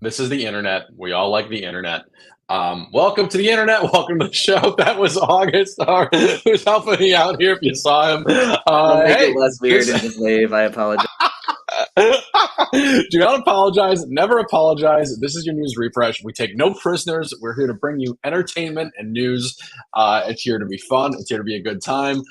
This is the internet. We all like the internet. Welcome to the internet. Welcome to the show. That was August, who's helping me out here. If you saw him, I'll make it hey, less weird this. and just wave. I apologize. Do not apologize. Never apologize. This is your news refresh. We take no prisoners. We're here to bring you entertainment and news. It's here to be fun. It's here to be a good time.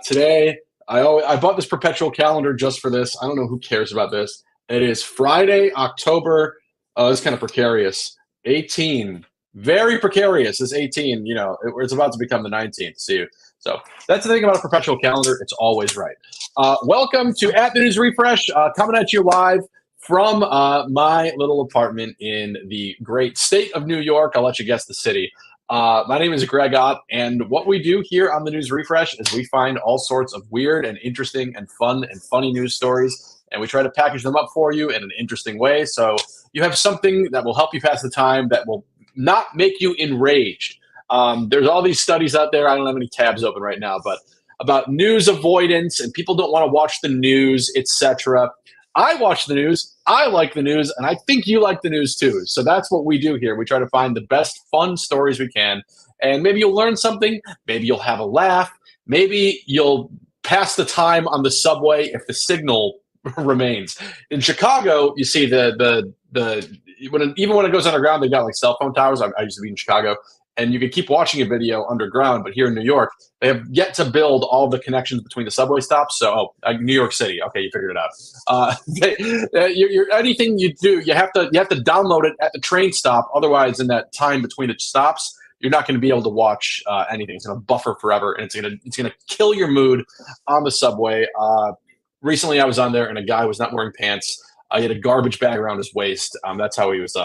Today, I bought this perpetual calendar just for this. I don't know who cares about this. It is Friday, October. It's kind of precarious. 18. Very precarious. It's 18. It's about to become the 19th. See, so that's the thing about a perpetual calendar. It's always right. Welcome to At the News Refresh, coming at you live from my little apartment in the great state of New York. I'll let you guess the city. My name is Greg Ott, and what we do here on the News Refresh is we find all sorts of weird and interesting and fun and funny news stories, and we try to package them up for you in an interesting way so you have something that will help you pass the time, that will not make you enraged. There's all these studies out there. I don't have any tabs open right now, but about news avoidance and people don't want to watch the news, etc. I watch the news. I like the news, and I think you like the news too. So that's what we do here. We try to find the best fun stories we can, and maybe you'll learn something. Maybe you'll have a laugh. Maybe you'll pass the time on the subway if the signal remains. In Chicago, you see even when it goes underground, they've got like cell phone towers. I used to be in Chicago, and you could keep watching a video underground. But here in New York, they have yet to build all the connections between the subway stops. So, New York City, okay, you figured it out. Anything you do, you have to download it at the train stop. Otherwise, in that time between the stops, you're not going to be able to watch anything. It's going to buffer forever, and it's going to kill your mood on the subway. Recently, I was on there, and a guy was not wearing pants. He had a garbage bag around his waist. That's how he was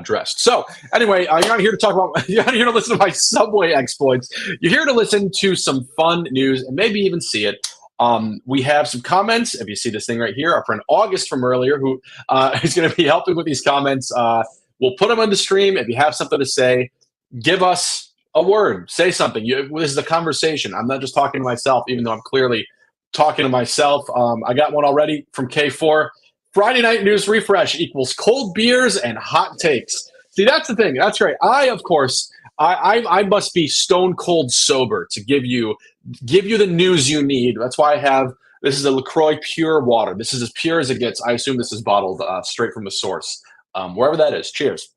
dressed. So anyway, you're not here to talk about. You're not here to listen to my subway exploits. You're here to listen to some fun news and maybe even see it. We have some comments. If you see this thing right here, our friend August from earlier, who is going to be helping with these comments. We'll put them on the stream. If you have something to say, give us a word. Say something. This is a conversation. I'm not just talking to myself, even though I'm clearly talking to myself. I got one already from K4. Friday night news refresh equals cold beers and hot takes. See, that's the thing. That's right. Of course, I must be stone cold sober to give you the news you need. That's why I have this is a LaCroix Pure water. This is as pure as it gets. I assume this is bottled straight from the source, wherever that is. Cheers.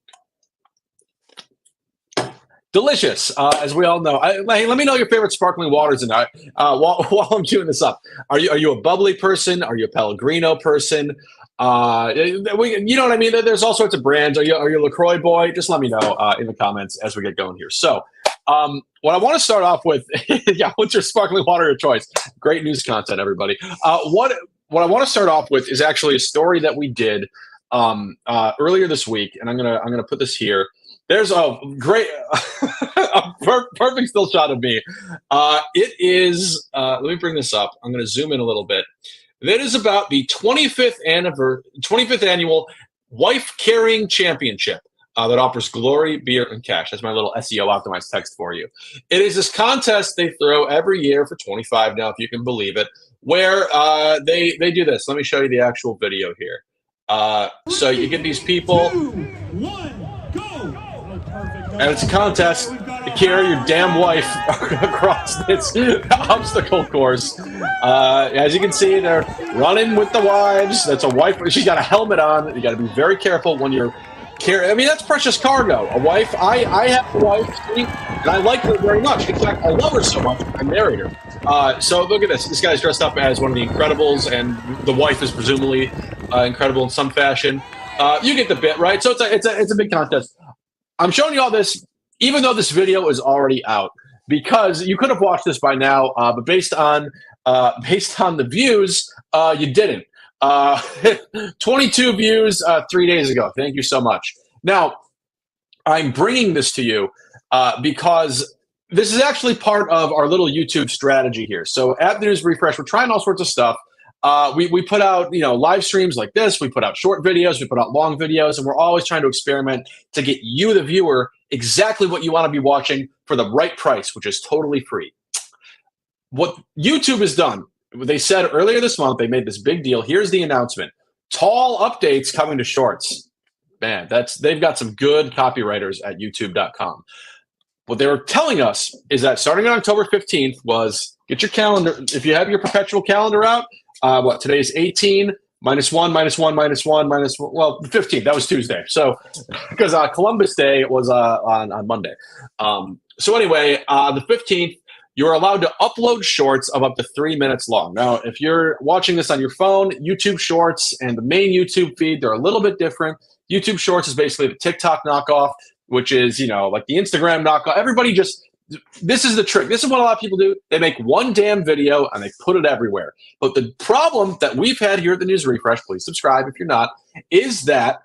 Delicious, as we all know. Hey, let me know your favorite sparkling waters tonight. While I'm queuing this up, are you a bubbly person? Are you a Pellegrino person? You know what I mean. There's all sorts of brands. Are you a LaCroix boy? Just let me know in the comments as we get going here. So, what I want to start off with, yeah, what's your sparkling water of choice? Great news content, everybody. What I want to start off with is actually a story that we did earlier this week, and I'm gonna put this here. There's a great, perfect still shot of me. It is. Let me bring this up. I'm going to zoom in a little bit. That is about the 25th annual Wife Carrying Championship that offers glory, beer, and cash. That's my little SEO optimized text for you. It is this contest they throw every year for 25 now, if you can believe it, where they do this. Let me show you the actual video here. So you get these people. 2, 1, go! And it's a contest to carry your damn wife across this obstacle course. As you can see, they're running with the wives. That's a wife. She's got a helmet on. You got to be very careful when you're carrying. I mean, that's precious cargo. A wife. I have a wife, and I like her very much. In fact, I love her so much, I married her. So look at this. This guy's dressed up as one of the Incredibles, and the wife is presumably incredible in some fashion. You get the bit, right? So it's a big contest. I'm showing you all this, even though this video is already out, because you could have watched this by now, but based on the views, you didn't. 22 views 3 days ago. Thank you so much. Now, I'm bringing this to you because this is actually part of our little YouTube strategy here. So at the News Refresh, we're trying all sorts of stuff. We put out, live streams like this. We put out short videos. We put out long videos, and we're always trying to experiment to get you, the viewer, exactly what you want to be watching for the right price, which is totally free. What YouTube has done, they said earlier this month, they made this big deal. Here's the announcement. Tall updates coming to shorts. Man, they've got some good copywriters at YouTube.com. What they were telling us is that starting on October 15th was get your calendar. If you have your perpetual calendar out, today's 18 minus 1, minus 1, minus 1, minus 1, well, the 15th, that was Tuesday. So, because Columbus Day was on Monday. So anyway, the 15th, you're allowed to upload shorts of up to 3 minutes long. Now, if you're watching this on your phone, YouTube Shorts and the main YouTube feed, they're a little bit different. YouTube Shorts is basically the TikTok knockoff, which is, like the Instagram knockoff. Everybody this is the trick. This is what a lot of people do. They make one damn video and they put it everywhere. But the problem that we've had here at the News Refresh, please subscribe if you're not, is that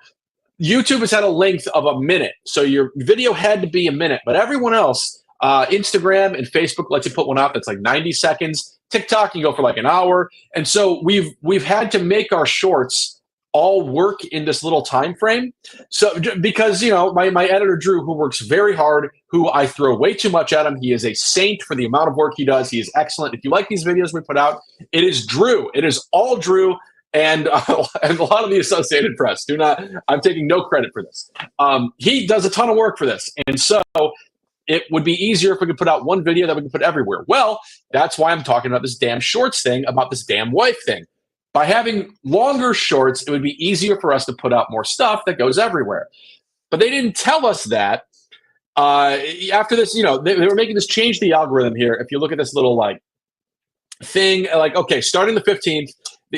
YouTube has had a length of a minute. So your video had to be a minute, but everyone else, Instagram and Facebook lets you put one out that's like 90 seconds. TikTok, you go for like an hour. And so we've had to make our shorts all work in this little time frame. So because, my editor, Drew, who works very hard, who I throw way too much at him. He is a saint for the amount of work he does. He is excellent. If you like these videos we put out, it is Drew. It is all Drew. And a lot of the Associated Press. I'm taking no credit for this. He does a ton of work for this. And so it would be easier if we could put out one video that we could put everywhere. Well, that's why I'm talking about this damn shorts thing, about this damn wife thing. By having longer shorts, it would be easier for us to put out more stuff that goes everywhere. But they didn't tell us that. After this, they were making this change to the algorithm here. If you look at this little thing, okay, starting the 15th,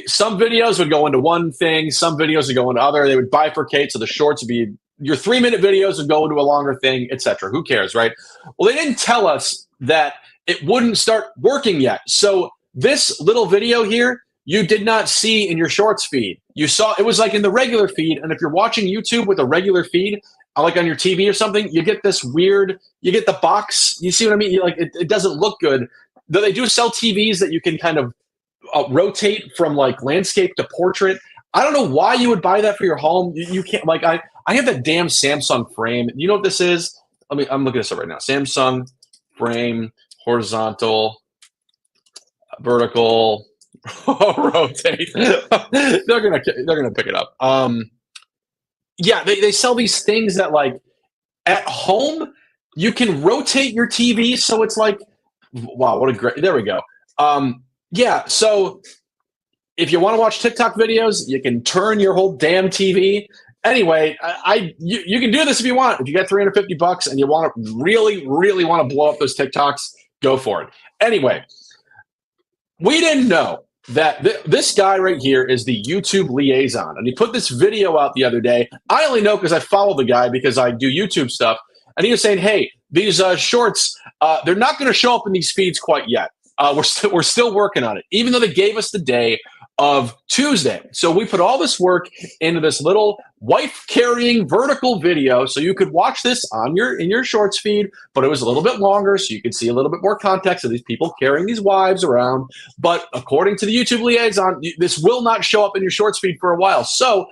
some videos would go into one thing, some videos would go into other. They would bifurcate, so the shorts would be your 3-minute videos would go into a longer thing, etc. Who cares, right? Well, they didn't tell us that it wouldn't start working yet. So this little video here, you did not see in your shorts feed. You saw it was like in the regular feed, and if you're watching YouTube with a regular feed, like on your TV or something, you get this weird. You get the box. You see what I mean? It doesn't look good. Though they do sell TVs that you can kind of rotate from landscape to portrait. I don't know why you would buy that for your home. You can't I have that damn Samsung frame. You know what this is? I'm looking this up right now. Samsung frame, horizontal, vertical, rotate. they're gonna pick it up. Yeah, they sell these things that at home you can rotate your TV, so it's wow, what a great. There we go. Yeah, so if you want to watch TikTok videos, you can turn your whole damn TV. Anyway, you can do this if you want. If you got $350 and you want to really, really want to blow up those TikToks, go for it. Anyway, we didn't know that this guy right here is the YouTube liaison, and he put this video out the other day. I only know because I follow the guy because I do YouTube stuff, and he was saying, "Hey, these shorts, they're not going to show up in these feeds quite yet. We're still working on it, even though they gave us the day of Tuesday." So we put all this work into this little wife-carrying vertical video, so you could watch this in your shorts feed, but it was a little bit longer, so you could see a little bit more context of these people carrying these wives around. But according to the YouTube liaison, this will not show up in your shorts feed for a while. So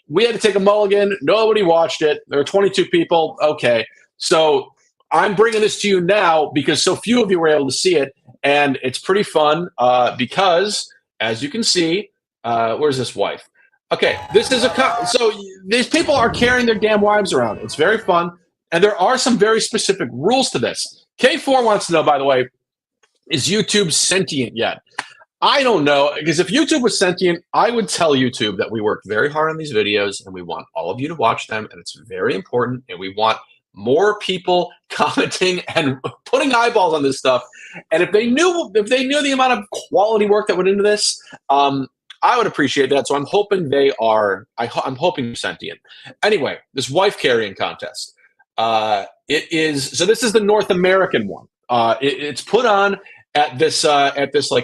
we had to take a mulligan. Nobody watched it. There were 22 people. Okay, so I'm bringing this to you now because so few of you were able to see it, and it's pretty fun because, as you can see, where's this wife? Okay, this is so these people are carrying their damn wives around. It's very fun, and there are some very specific rules to this. K4 wants to know, by the way, is YouTube sentient yet? I don't know, because if YouTube was sentient, I would tell YouTube that we worked very hard on these videos, and we want all of you to watch them, and it's very important, and we want more people commenting and putting eyeballs on this stuff. And if they knew the amount of quality work that went into this, I would appreciate that. So I'm hoping they are. I'm hoping sentient. Anyway, this wife carrying contest. It is. So this is the North American one. It's put on at this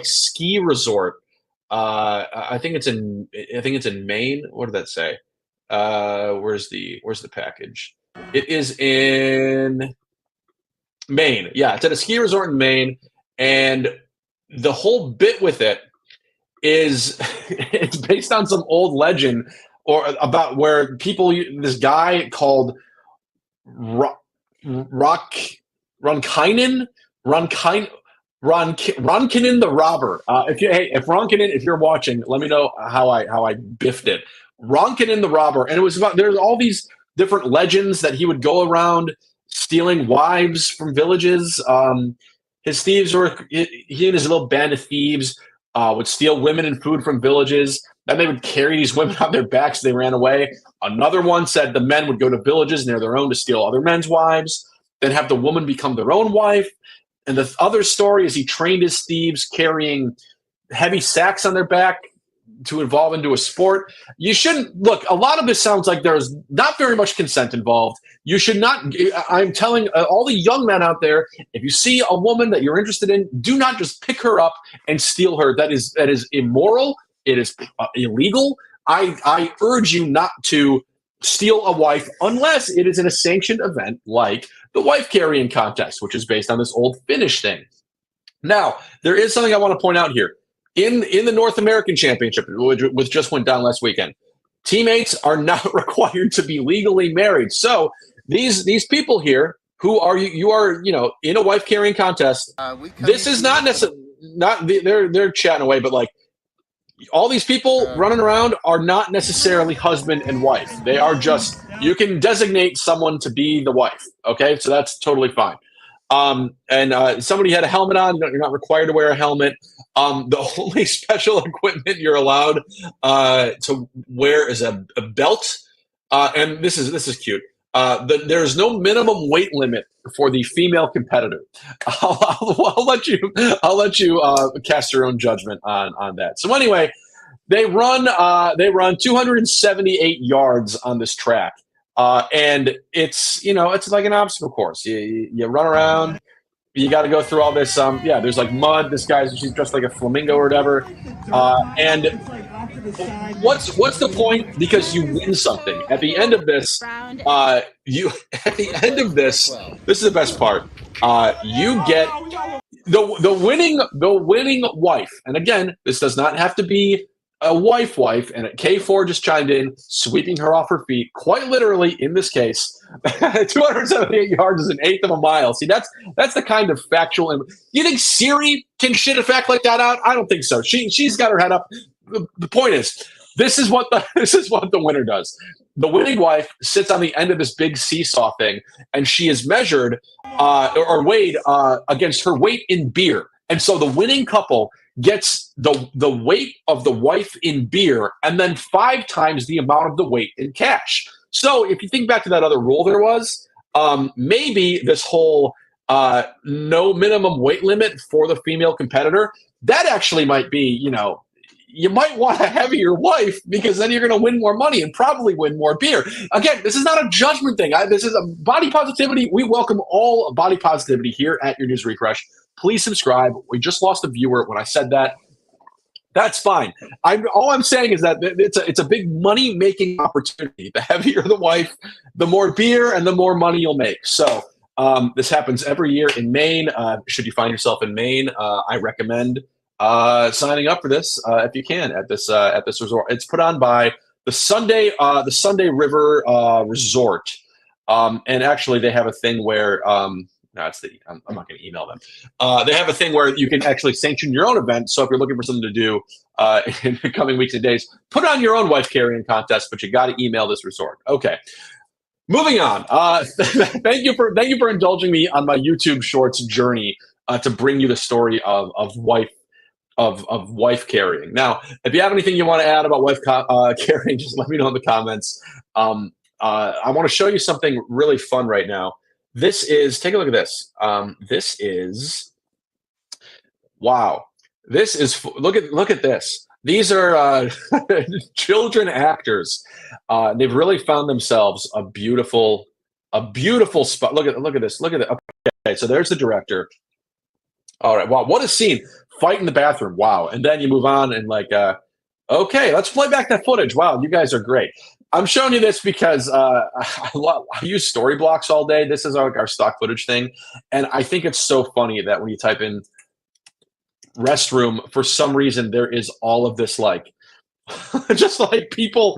ski resort. I think it's in Maine. What did that say? Where's the package? It is in Maine. Yeah, it's at a ski resort in Maine, and the whole bit with it is it's based on some old legend or about where this guy called Ronkainen the Robber. If Ronkainen, if you're watching, let me know how I biffed it. Ronkainen the Robber, and it was about there's all these different legends that he would go around stealing wives from villages. His thieves were he and his little band of thieves would steal women and food from villages. Then they would carry these women on their backs. They ran away. Another one said the men would go to villages near their own to steal other men's wives, then have the woman become their own wife. And the other story is he trained his thieves carrying heavy sacks on their back to evolve into a sport. You shouldn't look. A lot of this sounds like there's not very much consent involved. You should not. I'm telling all the young men out there: if you see a woman that you're interested in, do not just pick her up and steal her. That is immoral. It is illegal. I urge you not to steal a wife unless it is in a sanctioned event like the wife carrying contest, which is based on this old Finnish thing. Now, there is something I want to point out here. In the North American Championship, which just went down last weekend, teammates are not required to be legally married. So these people here who are you are in a wife carrying contest. This is not necessarily they're chatting away, but like all these people running around are not necessarily husband and wife. They are just you can designate someone to be the wife. Okay, so that's totally fine. And somebody had a helmet on. You're not required to wear a helmet. The only special equipment you're allowed to wear is a belt. And this is cute. There's no minimum weight limit for the female competitor. I'll let you cast your own judgment on that. So anyway, they run 278 yards on this track. And it's like an obstacle course. You run around, you got to go through all this. There's like mud. She's dressed like a flamingo or whatever. And what's the point? Because you win something at the end of this. This is the best part. You get the winning wife. And again, this does not have to be a wife, and K4 just chimed in, sweeping her off her feet, quite literally in this case. 278 yards is an eighth of a mile. See, that's the kind of factual. You think Siri can shit a fact like that out? I don't think so. She's got her head up. The point is, this is what the winner does. The winning wife sits on the end of this big seesaw thing, and she is measured or weighed against her weight in beer. And so the winning couple gets the weight of the wife in beer and then 5 times the amount of the weight in cash. So if you think back to that other rule there was, maybe this whole no minimum weight limit for the female competitor, that actually might be, you might want a heavier wife because then you're going to win more money and probably win more beer. Again, this is not a judgment thing. This is a body positivity. We welcome all body positivity here at Your News Refresh. Please subscribe. We just lost a viewer when I said that. That's fine. All I'm saying is that it's a big money-making opportunity. The heavier the wife, the more beer and the more money you'll make. So this happens every year in Maine. Should you find yourself in Maine, I recommend signing up for this if you can at this resort. It's put on by the Sunday River Resort, and actually they have a thing where I'm not going to email them. They have a thing where you can actually sanction your own event. So if you're looking for something to do in the coming weeks and days, put on your own wife carrying contest, but you got to email this resort. Okay. Moving on. Thank you for indulging me on my YouTube Shorts journey to bring you the story of wife carrying. Now, if you have anything you want to add about wife carrying, just let me know in the comments. I want to show you something really fun right now. Take a look at this. Wow. Look at this. These are children actors. They've really found themselves a beautiful spot. Look at this. Look at it. Okay, so there's the director. All right. Wow. What a scene. Fight in the bathroom. Wow. And then you move on and okay, let's play back that footage. Wow. You guys are great. I'm showing you this because I use Storyblocks all day. This is our stock footage thing. And I think it's so funny that when you type in restroom, for some reason, there is all of this just like people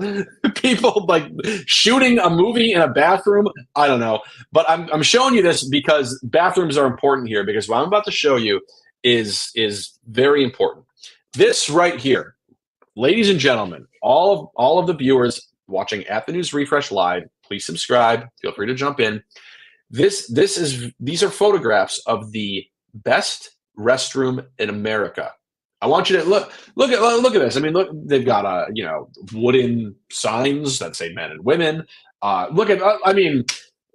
like shooting a movie in a bathroom. I don't know. But I'm showing you this because bathrooms are important here, because what I'm about to show you is very important. This right here, ladies and gentlemen, all of the viewers watching at the News Refresh Live, please subscribe. Feel free to jump in. These are photographs of the best restroom in America. I want you to look at this. I mean, look, they've got wooden signs that say men and women. Look at, I mean,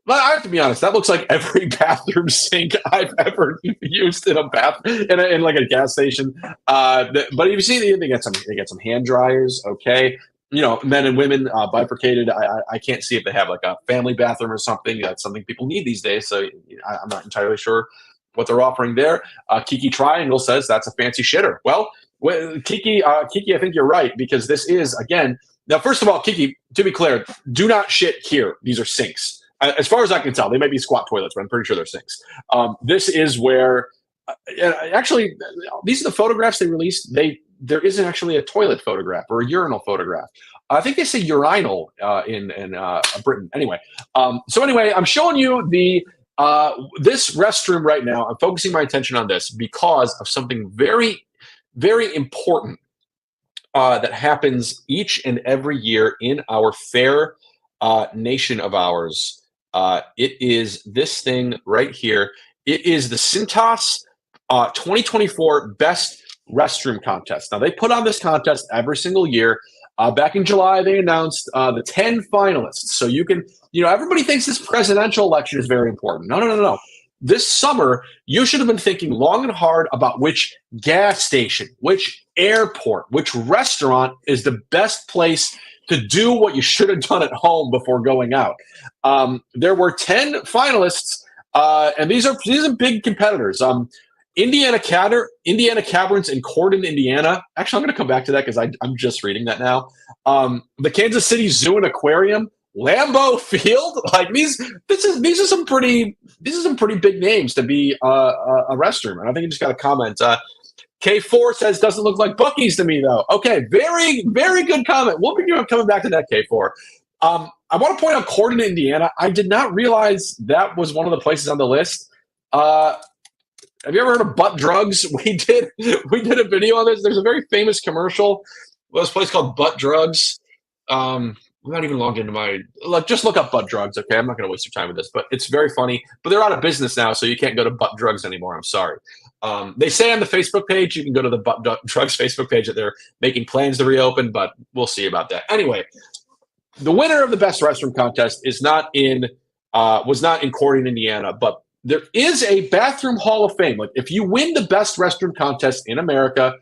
I have to be honest. That looks like every bathroom sink I've ever used in a in like a gas station. But you see, they get some hand dryers. Okay, men and women bifurcated. I can't see if they have like a family bathroom or something. That's something people need these days. So I'm not entirely sure what they're offering there. Kiki Triangle says that's a fancy shitter. Well, Kiki, I think you're right, because this is, again, now, first of all, Kiki, to be clear, do not shit here. These are sinks. As far as I can tell, they might be squat toilets, but I'm pretty sure they're sinks. This is where, actually, these are the photographs they released. There isn't actually a toilet photograph or a urinal photograph. I think they say urinal in Britain. Anyway, I'm showing you this restroom right now. I'm focusing my attention on this because of something very, very important that happens each and every year in our fair nation of ours. It is this thing right here. It is the Cintas 2024 Best Restroom Contest. Now, they put on this contest every single year. Back in July, they announced the 10 finalists. So you can, everybody thinks this presidential election is very important. No. This summer, you should have been thinking long and hard about which gas station, which airport, which restaurant is the best place to do what you should have done at home before going out. There were 10 finalists, and these are big competitors. Indiana Caverns in Corden, Indiana. Actually, I'm going to come back to that because I'm just reading that now. The Kansas City Zoo and Aquarium, Lambeau Field. Like these are some pretty big names to be a restroom. And I think you just got a comment. K4 says doesn't look like Buc-ee's to me though. Okay, very very good comment. We'll be coming back to that, K4. I want to point out Corden, Indiana. I did not realize that was one of the places on the list. Have you ever heard of Butt Drugs? We did a video on this. There's a very famous commercial. This place called Butt Drugs. I'm not even logged into just look up Butt Drugs, okay? I'm not going to waste your time with this, but it's very funny. But they're out of business now, so you can't go to Butt Drugs anymore. I'm sorry. They say on the Facebook page, you can go to the Butt Drugs Facebook page that they're making plans to reopen, but we'll see about that. Anyway, the winner of the Best Restroom Contest was not in Corden, Indiana, but there is a bathroom Hall of Fame. Like if you win the Best Restroom Contest in America,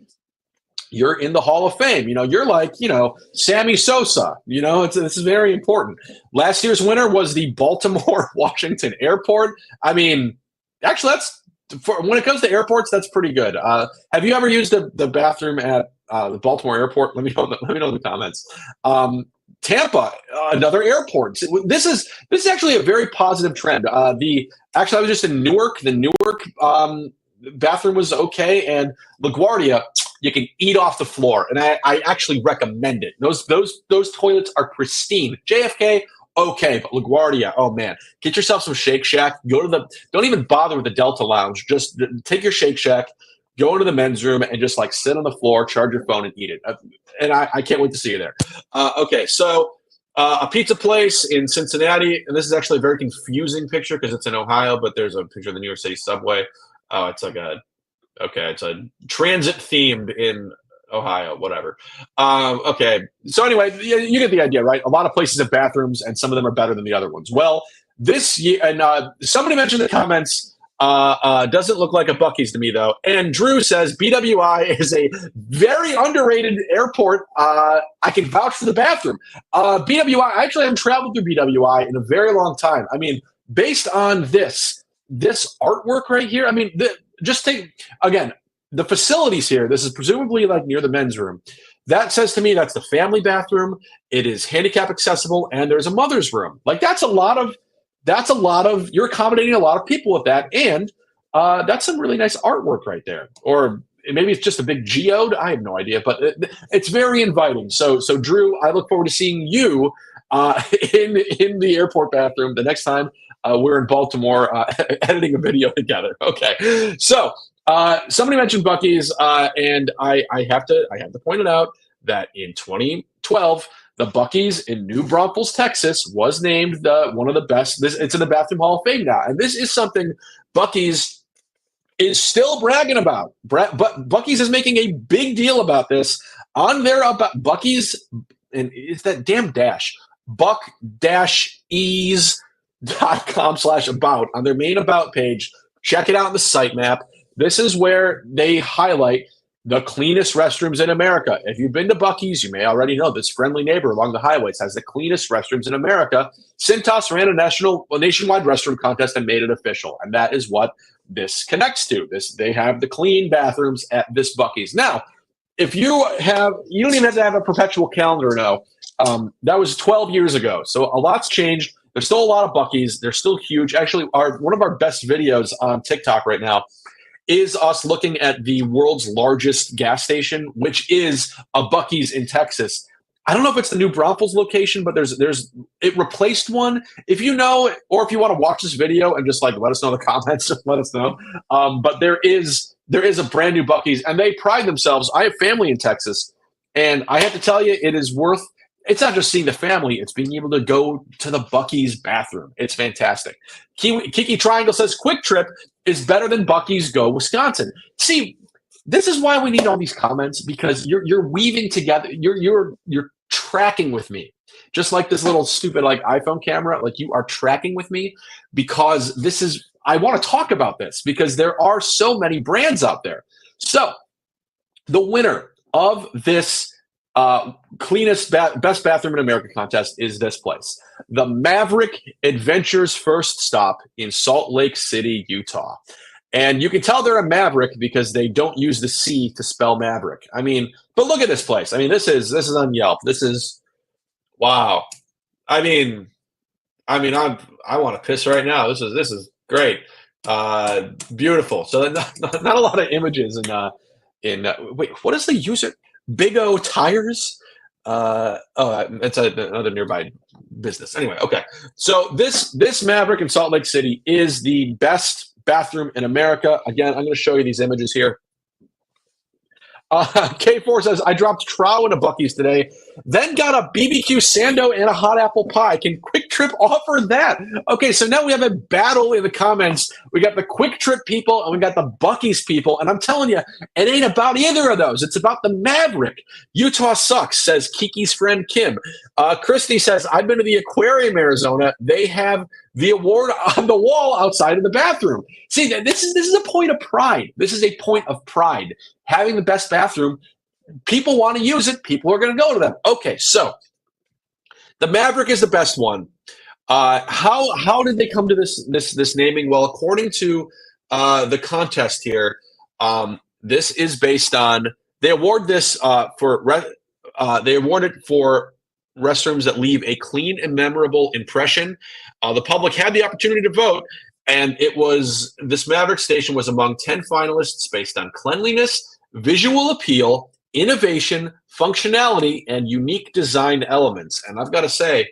you're in the Hall of Fame. You're like, Sammy Sosa. This is very important. Last year's winner was the Baltimore Washington Airport. I mean, actually, when it comes to airports, that's pretty good. Have you ever used the bathroom at the Baltimore Airport? Let me know in the comments. Tampa, another airport. This is actually a very positive trend. Actually, I was just in Newark. The Newark bathroom was okay, and LaGuardia, you can eat off the floor, and I actually recommend it. Those toilets are pristine. JFK, okay, but LaGuardia, oh man, get yourself some Shake Shack. Don't even bother with the Delta Lounge. Just take your Shake Shack, go into the men's room, and just like sit on the floor, charge your phone, and eat it. And I can't wait to see you there. Okay, so a pizza place in Cincinnati, and this is actually a very confusing picture because it's in Ohio, but there's a picture of the New York City subway. Oh, it's it's a transit themed in Ohio, whatever. Okay, so anyway, you get the idea, right? A lot of places have bathrooms, and some of them are better than the other ones. Well, this year, and somebody mentioned in the comments, doesn't look like a Buc-ee's to me, though. And Drew says BWI is a very underrated airport. I can vouch for the bathroom. BWI, I actually haven't traveled through BWI in a very long time. I mean, based on this artwork right here, I mean, just take, again, the facilities here. This is presumably like near the men's room. That says to me that's the family bathroom. It is handicap accessible, and there's a mother's room. Like that's a lot of, you're accommodating a lot of people with that, and that's some really nice artwork right there. Or maybe it's just a big geode. I have no idea, but it's very inviting. So Drew, I look forward to seeing you in the airport bathroom the next time we're in Baltimore editing a video together. Okay, so somebody mentioned Buc-ee's, and I have to point it out that in 2012, the Buc-ee's in New Braunfels, Texas, was named one of the best. It's in the Bathroom Hall of Fame now, and this is something Buc-ee's is still bragging about. But Buc-ee's is making a big deal about this on their Buc-ee's, and it's that damn dash buck-ease.com/about on their main about page. Check it out in the sitemap. This is where they highlight the cleanest restrooms in America. If you've been to Buc-ee's, you may already know this friendly neighbor along the highways has the cleanest restrooms in America. Cintas ran a nationwide restroom contest and made it official, and that is what this connects to. They have the clean bathrooms at this Buc-ee's. Now, if you don't even have to have a perpetual calendar now. That was 12 years ago, so a lot's changed. There's still a lot of Buc-ee's. They're still huge. Actually, one of our best videos on TikTok right now is us looking at the world's largest gas station, which is a Buc-ee's in Texas. I don't know if it's the New Braunfels location, but it replaced one. If you know, or if you want to watch this video and just let us know in the comments, just let us know. But there is a brand new Buc-ee's, and they pride themselves. I have family in Texas, and I have to tell you, it is worth. It's not just seeing the family; it's being able to go to the Buc-ee's bathroom. It's fantastic. Kiki Triangle says Quick Trip is better than Buc-ee's Go Wisconsin. See, this is why we need all these comments, because you're weaving together. You're tracking with me, just like this little stupid iPhone camera. Like, you are tracking with me, because I want to talk about this because there are so many brands out there. So the winner of this cleanest best bathroom in America contest is this place, the Maverick Adventures First Stop in Salt Lake City, Utah. And you can tell they're a Maverick because they don't use the C to spell Maverick. I mean, but look at this place. I mean, this is on Yelp. This is wow. I want to piss right now. This is great. Beautiful. So not a lot of images in wait, what is the user? Big O Tires. It's another nearby business. Anyway, okay. So this Maverick in Salt Lake City is the best bathroom in America. Again, I'm going to show you these images here. K4 says, I dropped trow in a Buc-ee's today, then got a BBQ Sando and a hot apple pie. Can Quick Trip offer that? Okay, so now we have a battle in the comments. We got the Quick Trip people and we got the Buc-ee's people. And I'm telling you, it ain't about either of those. It's about the Maverick. Utah sucks, says Kiki's friend Kim. Christy says, I've been to the aquarium, Arizona. They have the award on the wall outside of the bathroom. See, this is a point of pride. This is a point of pride. Having the best bathroom, people want to use it. People are going to go to them. Okay, so the Maverick is the best one. How did they come to this naming? Well, according to the contest here, this is based on they award this they award it for restrooms that leave a clean and memorable impression. The public had the opportunity to vote, and this Maverick station was among 10 finalists based on cleanliness, visual appeal, innovation, functionality, and unique design elements. And I've got to say,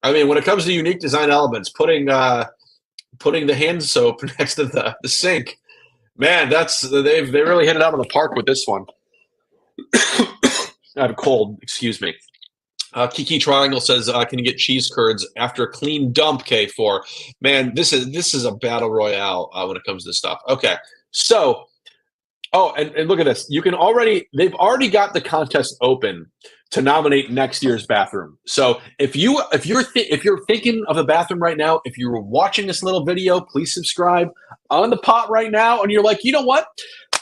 I mean, when it comes to unique design elements, putting the hand soap next to the sink, man, they really hit it out of the park with this one. I have a cold, excuse me. Kiki Triangle says, can you get cheese curds after a clean dump, K4? Man, this is a battle royale when it comes to this stuff. Okay, so, and look at this. They've already got the contest open to nominate next year's bathroom. So if you're thinking of a bathroom right now, if you're watching this little video, please subscribe on the pot right now. And you're like, you know what?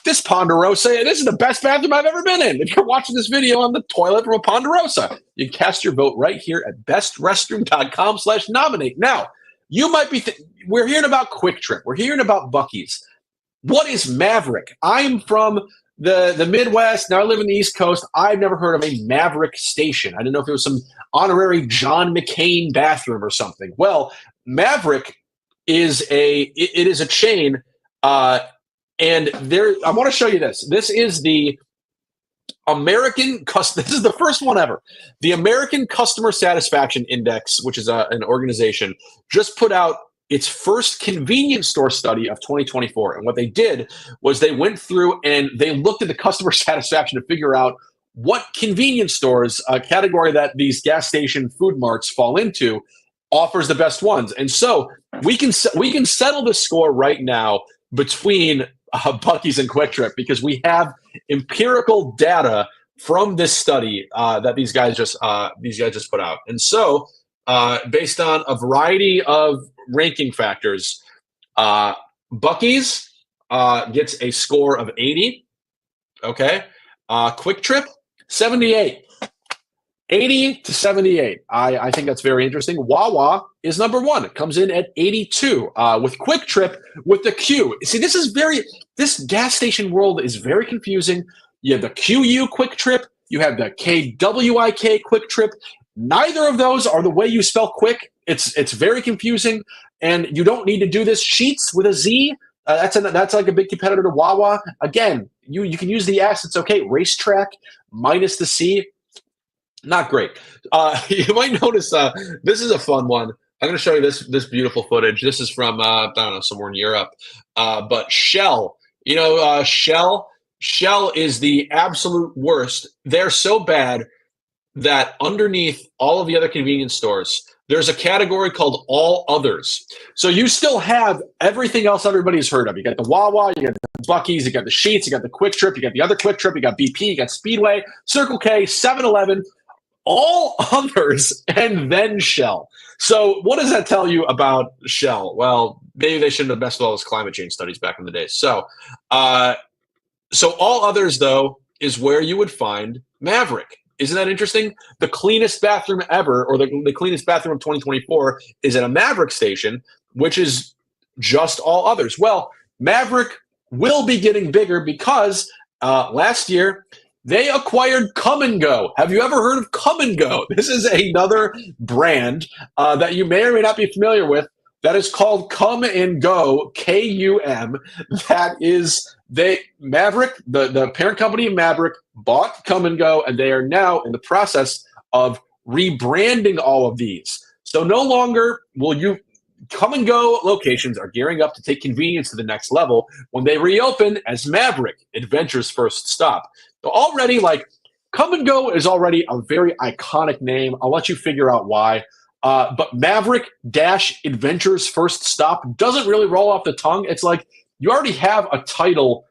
This Ponderosa, this is the best bathroom I've ever been in. If you're watching this video on the toilet from a Ponderosa, you can cast your vote right here at bestrestroom.com/nominate. Now, you might be we're hearing about Quick Trip. We're hearing about Buc-ee's. What is Maverick? I'm from the Midwest. Now I live in the East Coast. I've never heard of a Maverick station. I didn't know if it was some honorary John McCain bathroom or something. Well, Maverick is a chain. And I want to show you this. This is the this is the first one ever. The American Customer Satisfaction Index, which is an organization, just put out its first convenience store study of 2024. And what they did was they went through and they looked at the customer satisfaction to figure out what convenience stores, a category that these gas station food marts fall into, offers the best ones. And so we can settle the score right now between Buc-ee's and Quick Trip because we have empirical data from this study that these guys just put out. And so, based on a variety of ranking factors, Buc-ee's gets a score of 80. Okay, Quick Trip 78. 80 to 78. I think that's very interesting. Wawa is number one. It comes in at 82. With Quick Trip with the Q. See, this gas station world is very confusing. You have the QU Quick Trip. You have the KWIK Quick Trip. Neither of those are the way you spell quick. It's very confusing, and you don't need to do this. Sheets with a Z. That's like a big competitor to Wawa. Again, you can use the S. It's okay. Racetrack minus the C. Not great. You might notice this is a fun one. I'm going to show you this beautiful footage. This is from I don't know, somewhere in Europe. But Shell, Shell is the absolute worst. They're so bad that underneath all of the other convenience stores, there's a category called All Others. So you still have everything else everybody's heard of. You got the Wawa, you got the Buc-ee's, you got the Sheetz, you got the Quick Trip, you got the other Quick Trip, you got BP, you got Speedway, Circle K, 7-Eleven, All Others, and then Shell. So what does that tell you about Shell? Well, maybe they shouldn't have messed with all those climate change studies back in the day. So All Others, though, is where you would find Maverick. Isn't that interesting? The cleanest bathroom ever, or the cleanest bathroom of 2024, is at a Maverick station, which is just All Others. Well, Maverick will be getting bigger because last year they acquired Come and Go. Have you ever heard of Come and Go? This is another brand that you may or may not be familiar with that is called Come and Go, KUM. That is Maverick, the parent company of Maverick, bought Come and Go, and they are now in the process of rebranding all of these. So no longer will you Come and Go locations are gearing up to take convenience to the next level when they reopen as Maverick, Adventure's first stop. So already, Come and Go is already a very iconic name. I'll let you figure out why. But Maverick - Adventure's first stop doesn't really roll off the tongue. It's like you already have a title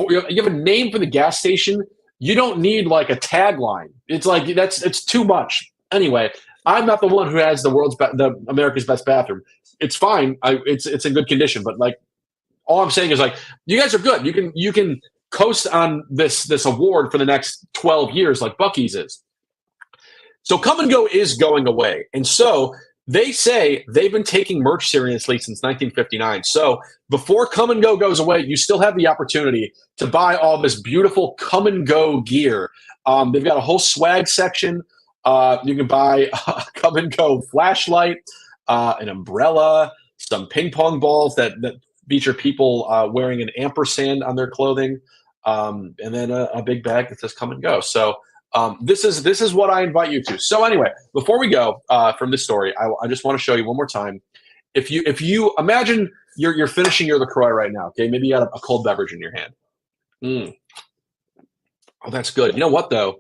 you have a name for the gas station. You don't need a tagline. It's like it's too much. Anyway, I'm not the one who has the America's best bathroom. It's fine. It's in good condition. But all I'm saying is you guys are good. You can coast on this award for the next 12 years like Buc-ee's is. So Come and Go is going away. And so they say they've been taking merch seriously since 1959. So before Come and Go goes away, you still have the opportunity to buy all this beautiful Come and Go gear. They've got a whole swag section. You can buy a Come and Go flashlight, an umbrella, some ping pong balls that feature people wearing an ampersand on their clothing, and then a big bag that says Come and Go. So this is what I invite you to. So anyway, before we go from this story, I just want to show you one more time. If you imagine you're finishing your LaCroix right now, okay? Maybe you got a cold beverage in your hand. Oh, that's good. You know what though?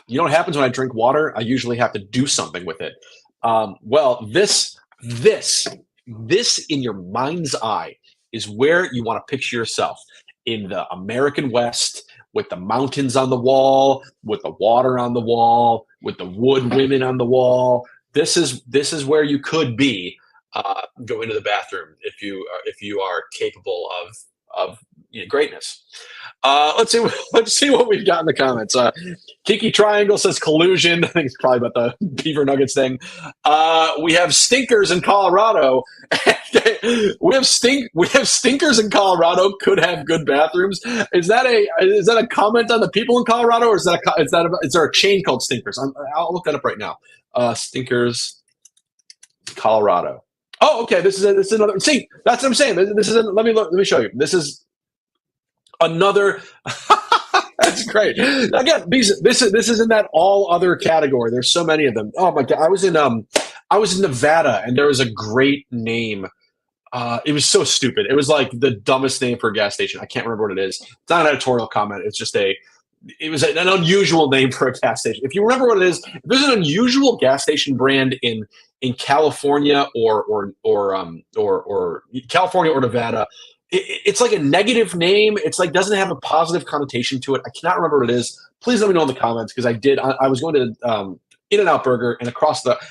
You know what happens when I drink water? I usually have to do something with it. Well, this in your mind's eye is where you want to picture yourself in the American West, with the mountains on the wall, with the water on the wall, with the wood women on the wall. This is where you could be going to the bathroom if you are capable of greatness. Let's see what we've got in the comments. Kiki Triangle says collusion. I think it's probably about the Beaver Nuggets thing. We have stinkers in Colorado. we have stinkers in Colorado. Could have good bathrooms. Is that a comment on the people in Colorado, or is there a chain called Stinkers? I'll look that up right now. Stinkers, Colorado. Oh, okay. This is another. See, that's what I'm saying. This is. Let me show you. This is another. That's great. Again, this is in that all other category. There's so many of them. Oh my God. I was in Nevada, and there was a great name. It was so stupid. It was like the dumbest name for a gas station. I can't remember what it is. It's not an editorial comment. It's just it was an unusual name for a gas station. If you remember what it is, if there's an unusual gas station brand in California or California or Nevada, it's like a negative name. It's like doesn't have a positive connotation to it. I cannot remember what it is. Please let me know in the comments because I was going to In-N-Out Burger and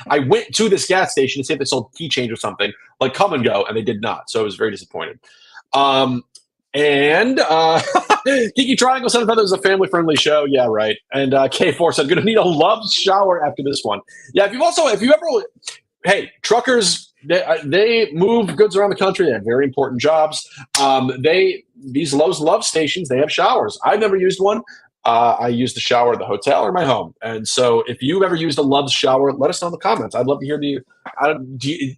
I went to this gas station to see if they sold keychains or something like Come and Go, and they did not. So I was very disappointed. Kiki Triangle said that it was a family-friendly show. Yeah, right. And K4 said, "Gonna need a love shower after this one." Yeah, hey, truckers, they move goods around the country. They have very important jobs. These Lowe's Love Stations, they have showers. I've never used one. I use the shower at the hotel or my home. And so if you've ever used a Love's shower, let us know in the comments. I'd love to hear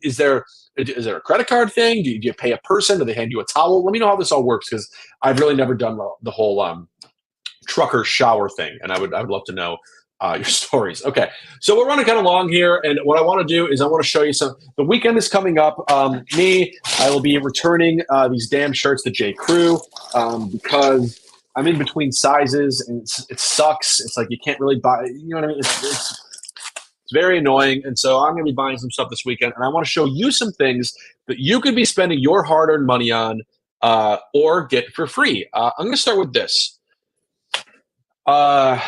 is there a credit card thing? Do you pay a person? Do they hand you a towel? Let me know how this all works because I've really never done the whole trucker shower thing. And I would love to know your stories. Okay, so we're running kind of long here. And what I want to do is I want to show you the weekend is coming up. I will be returning these damn shirts to J. Crew because I'm in between sizes and it sucks. It's like you can't really buy, you know what I mean? It's very annoying. And so I'm going to be buying some stuff this weekend. And I want to show you some things that you could be spending your hard-earned money on or get for free. I'm going to start with this. Okay.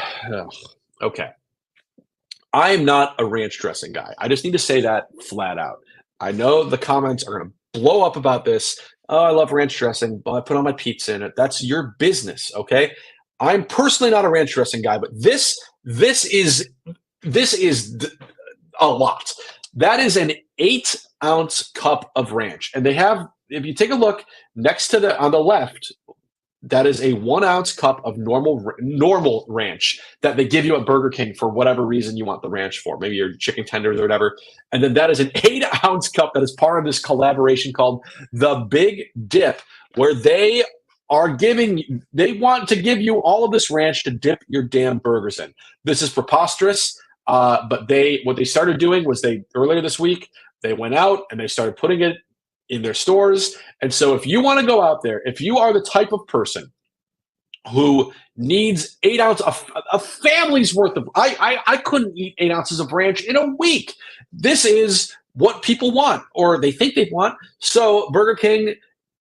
I am not a ranch dressing guy. I just need to say that flat out. I know the comments are going to blow up about this. Oh, I love ranch dressing, but I put on my pizza in it. That's your business, okay? I'm personally not a ranch dressing guy, but this is a lot. That is an 8-ounce cup of ranch, and they have. If you take a look next to on the left, that is a 1-ounce cup of normal ranch that they give you at Burger King for whatever reason you want the ranch for. Maybe your chicken tenders or whatever. And then that is an 8-ounce cup that is part of this collaboration called The Big Dip, where they want to give you all of this ranch to dip your damn burgers in. This is preposterous. But what they started doing was earlier this week, they went out and they started putting it in their stores. And so if you want to go out there, if you are the type of person who needs 8 ounces of a family's worth of, I couldn't eat 8 ounces of ranch in a week. This is what people want, or they think they want. So Burger King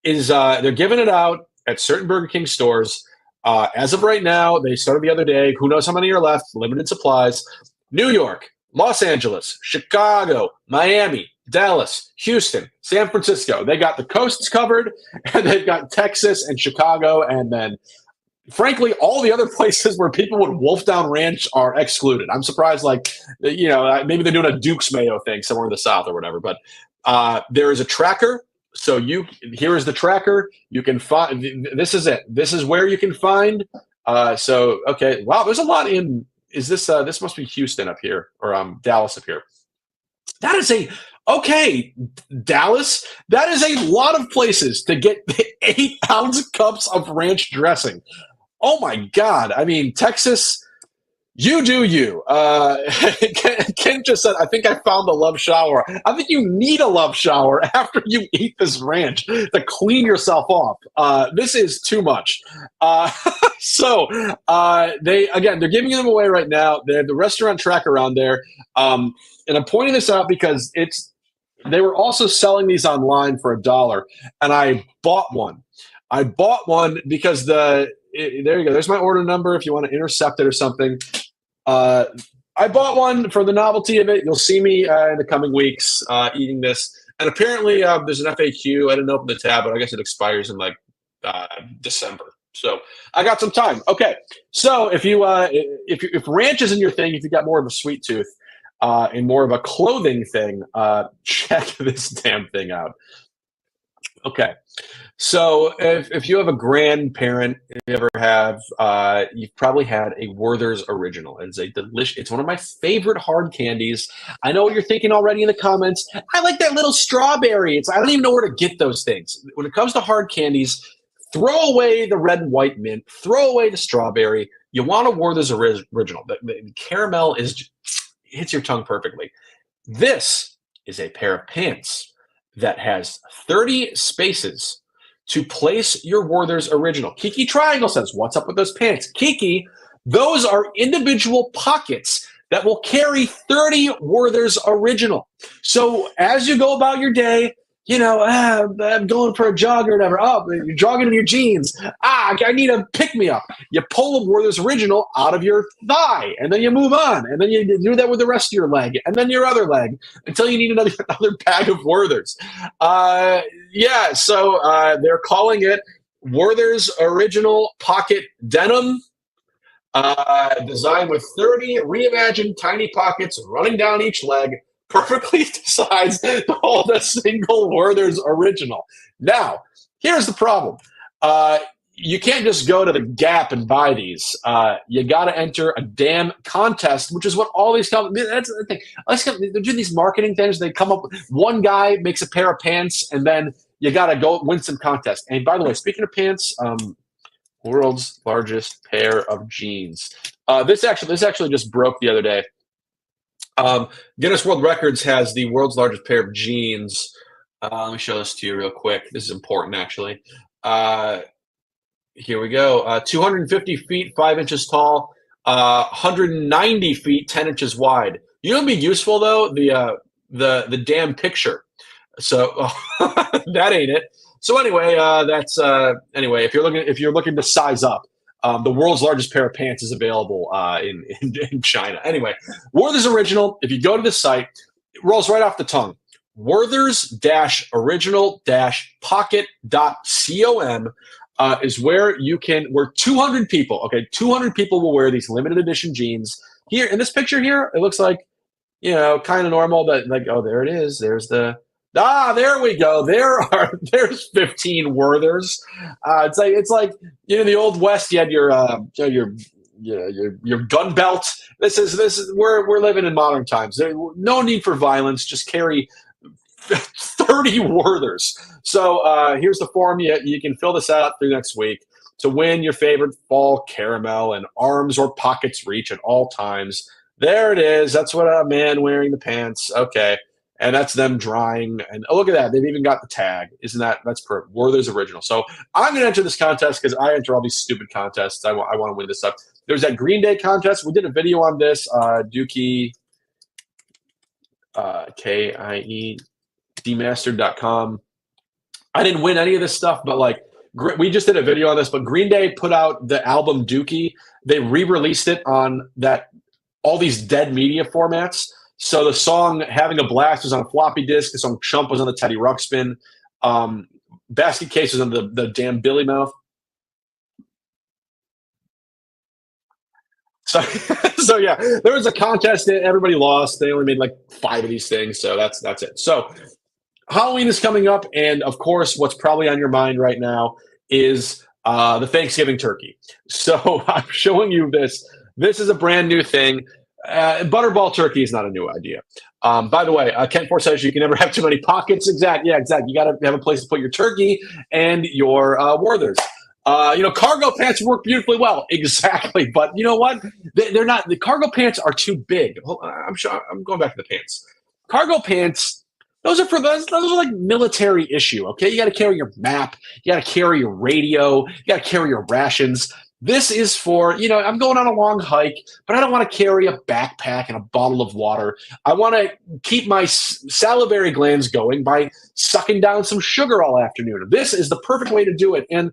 is, they're giving it out at certain Burger King stores. As of right now, they started the other day. Who knows how many are left? Limited supplies. New York, Los Angeles, Chicago, Miami, Dallas, Houston, San Francisco. They got the coasts covered, and they've got Texas and Chicago, and then, frankly, all the other places where people would wolf down ranch are excluded. I'm surprised, maybe they're doing a Duke's Mayo thing somewhere in the South or whatever, but there is a tracker. So here is the tracker. You can find, this is it. This is where you can find. Okay, wow, there's a lot in. Is this this must be Houston up here or Dallas up here? That is Dallas. That is a lot of places to get 8-ounce cups of ranch dressing. Oh my God! I mean, Texas, you do you. Ken just said, "I think I found the love shower." I think you need a love shower after you eat this ranch to clean yourself off. This is too much. They're giving them away right now. They have the restaurant tracker on there, and I'm pointing this out because they were also selling these online for $1, and I bought one. I bought one because there you go. There's my order number if you want to intercept it or something. I bought one for the novelty of it. You'll see me in the coming weeks eating this. And apparently there's an FAQ. I didn't open the tab, but I guess it expires in December. So I got some time. Okay. So if ranch isn't your thing, if you got more of a sweet tooth and more of a clothing thing, check this damn thing out. Okay. So if you have a grandparent, if you ever have, you've probably had a Werther's Original. It's one of my favorite hard candies. I know what you're thinking already in the comments. I like that little strawberry. I don't even know where to get those things. When it comes to hard candies, throw away the red and white mint. Throw away the strawberry. You want a Werther's Original. The caramel hits your tongue perfectly. This is a pair of pants that has 30 spaces to place your Werther's Original. Kiki Triangle says, "What's up with those pants?" Kiki, Those are individual pockets that will carry 30 Werther's Original. So as you go about your day, I'm going for a jog or whatever. Oh, you're jogging in your jeans. I need a pick-me-up. You pull a Werther's Original out of your thigh, and then you move on. And then you do that with the rest of your leg, and then your other leg, until you need another bag of Werther's. So they're calling it Werther's Original Pocket Denim. Designed with 30 reimagined tiny pockets running down each leg, perfectly decides to hold a single Werther's Original. Now, here's the problem. You can't just go to the Gap and buy these. You got to enter a damn contest, which is what all these companies. That's the thing. They do these marketing things. They come up with one guy makes a pair of pants, and then you got to go win some contest. And by the way, speaking of pants, world's largest pair of jeans. This actually just broke the other day. Guinness World Records has the world's largest pair of jeans. Let me show this to you real quick. This is important, actually. Here we go. 250 feet, 5 inches tall, 190 feet, 10 inches wide. You know what'd be useful, though? The damn picture. So that ain't it. So anyway, if you're looking to size up, the world's largest pair of pants is available in China. Anyway, Werther's Original. If you go to the site, it rolls right off the tongue. Werther's-original-pocket.com is where you can. Where 200 people. Okay, 200 people will wear these limited edition jeans. Here in this picture here, it looks like kind of normal, but there it is. There's the. There we go. There's 15 Werther's. It's like the Old West. You had your gun belt. This is we're living in modern times. No need for violence. Just carry 30 Werther's. So here's the form. You can fill this out through next week to win your favorite fall caramel and arms or pockets reach at all times. There it is. That's what a man wearing the pants. Okay. And that's them drying. And look at that. They've even got the tag. That's per Werther's Original. So I'm going to enter this contest because I enter all these stupid contests. I want to win this stuff. There's that Green Day contest. We did a video on this. Dookie, KIE, demastered.com. I didn't win any of this stuff, but we just did a video on this. But Green Day put out the album Dookie. They re-released it on all these dead media formats. So the song Having a Blast was on a floppy disk. The song Chump was on the Teddy Ruxpin. Basket Case was on the damn Billy Mouth. So yeah, there was a contest. Everybody lost. They only made 5 of these things. So that's it. So Halloween is coming up. And of course, what's probably on your mind right now is the Thanksgiving turkey. So I'm showing you this. This is a brand new thing. Butterball turkey is not a new idea. By the way, Ken Ford says you can never have too many pockets. Exactly. Yeah, exactly. You got to have a place to put your turkey and your Werther's. Cargo pants work beautifully well. Exactly. But you know what? They're not. The cargo pants are too big. I'm going back to the pants. Cargo pants. Those are like military issue. Okay, you got to carry your map. You got to carry your radio. You got to carry your rations. This is for, I'm going on a long hike, but I don't want to carry a backpack and a bottle of water. I want to keep my salivary glands going by sucking down some sugar all afternoon. This is the perfect way to do it. And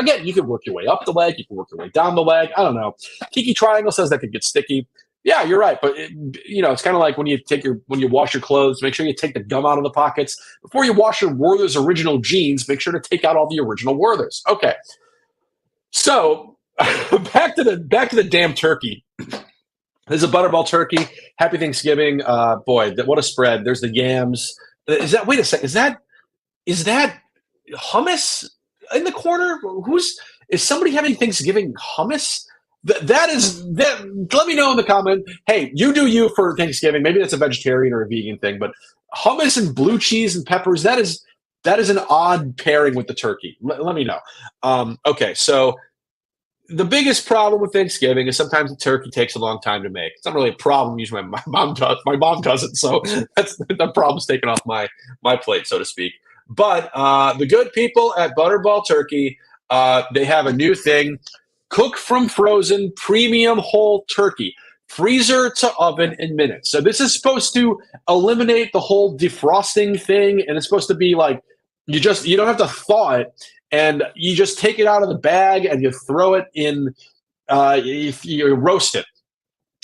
again, you can work your way up the leg. You can work your way down the leg. I don't know. Kiki Triangle says that could get sticky. Yeah, you're right. But, it's kind of like when you wash your clothes, make sure you take the gum out of the pockets. Before you wash your Werther's Original jeans, make sure to take out all the original Werther's. Okay. So back to the damn turkey. This is a Butterball turkey. Happy Thanksgiving. Boy, what a spread. There's the yams. Wait a second. Is that hummus in the corner? Is somebody having Thanksgiving hummus? Let me know in the comment. Hey, you do you for Thanksgiving. Maybe that's a vegetarian or a vegan thing, but hummus and blue cheese and peppers, that is an odd pairing with the turkey. Let me know. Okay, so the biggest problem with Thanksgiving is sometimes the turkey takes a long time to make. It's not really a problem. Usually my mom does it, so the problem's taken off my plate, so to speak. But the good people at Butterball Turkey, they have a new thing. Cook from frozen premium whole turkey. Freezer to oven in minutes. So this is supposed to eliminate the whole defrosting thing, and it's supposed to be like you don't have to thaw it, and you just take it out of the bag and you throw it in. You roast it.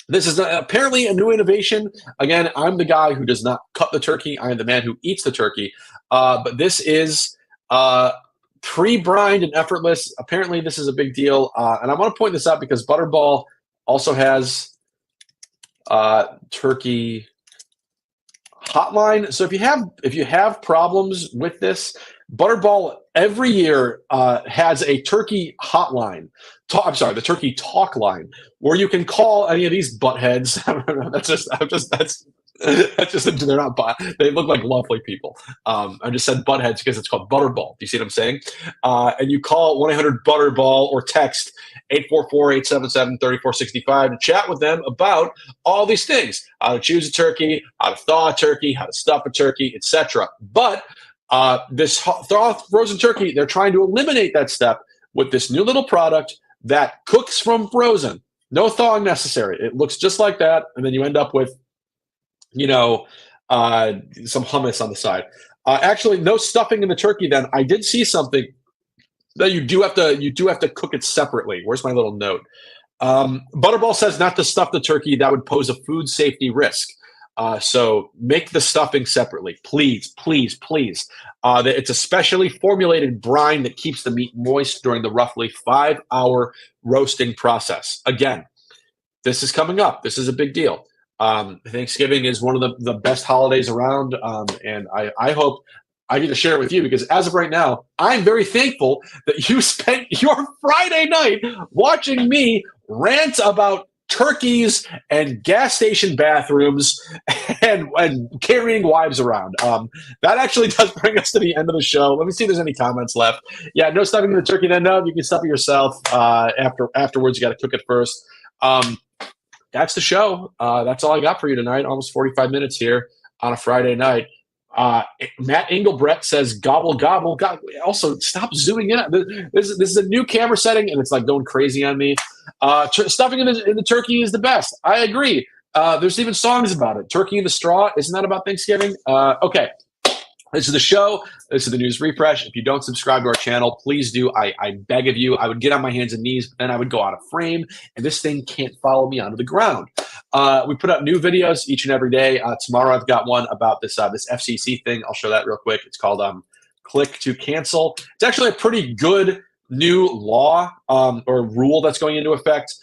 This is apparently a new innovation. Again, I'm the guy who does not cut the turkey. I am the man who eats the turkey. But this is pre-brined and effortless. Apparently, this is a big deal. And I want to point this out because Butterball also has turkey hotline. So if you have problems with this, Butterball every year has a turkey hotline. The turkey talk line, where you can call any of these buttheads. They're not they look like lovely people. I just said buttheads because it's called Butterball. Do you see what I'm saying? And you call 1-800-BUTTERBALL or text 844-877-3465 to chat with them about all these things: how to choose a turkey, how to thaw a turkey, how to stuff a turkey, etc. But this frozen turkey, they're trying to eliminate that step with this new little product that cooks from frozen. No thawing necessary. It looks just like that, and then you end up with, some hummus on the side. Actually, no stuffing in the turkey. Then I did see something that you do have to cook it separately. Where's my little note? Butterball says not to stuff the turkey. That would pose a food safety risk. So make the stuffing separately, please, please, please. It's a specially formulated brine that keeps the meat moist during the roughly 5-hour roasting process. Again, this is coming up. This is a big deal. Thanksgiving is one of the best holidays around, and I hope I get to share it with you because as of right now, I'm very thankful that you spent your Friday night watching me rant about turkeys and gas station bathrooms and carrying wives around. That actually does bring us to the end of the show. Let me see if there's any comments left. Yeah, no stuffing the turkey then. No, you can stuff it yourself. Afterwards, you got to cook it first. That's the show. That's all I got for you tonight. Almost 45 minutes here on a Friday night. Matt Engelbrett says gobble gobble. God, also stop zooming in. This is a new camera setting and it's like going crazy on me. Stuffing in the turkey is the best. I agree. There's even songs about it. Turkey in the straw. Isn't that about Thanksgiving? Okay. This is the show. This is the news refresh. If you don't subscribe to our channel, please do. I beg of you. I would get on my hands and knees, but then I would go out of frame, and this thing can't follow me onto the ground. We put out new videos each and every day. Tomorrow I've got one about this FCC thing. I'll show that real quick. It's called Click to Cancel. It's actually a pretty good new law or rule that's going into effect.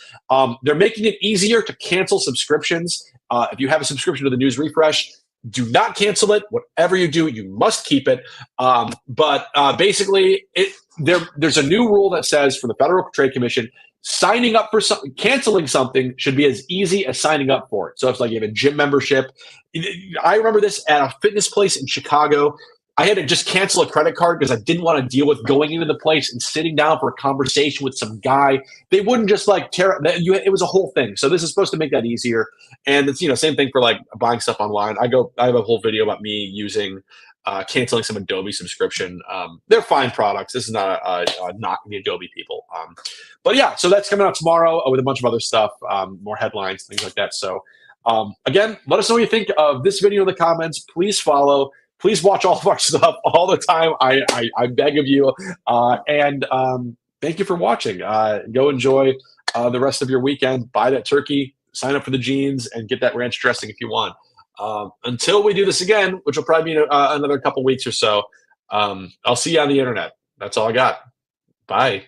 They're making it easier to cancel subscriptions. If you have a subscription to the news refresh, do not cancel it. Whatever you do, you must keep it. But basically, there's a new rule that says for the Federal Trade Commission, signing up for canceling something should be as easy as signing up for it. So it's like you have a gym membership. I remember this at a fitness place in Chicago. I had to just cancel a credit card because I didn't want to deal with going into the place and sitting down for a conversation with some guy. They wouldn't just like tear it was a whole thing. So this is supposed to make that easier. And it's, same thing for like buying stuff online. I have a whole video about me using canceling some Adobe subscription. They're fine products. This is not a knock on the Adobe people. But yeah, so that's coming out tomorrow with a bunch of other stuff, more headlines, things like that. So again, let us know what you think of this video in the comments. Please follow. Please watch all of our stuff all the time. I beg of you. And thank you for watching. Go enjoy the rest of your weekend. Buy that turkey, sign up for the jeans, and get that ranch dressing if you want. Until we do this again, which will probably be another couple weeks or so, I'll see you on the internet. That's all I got. Bye.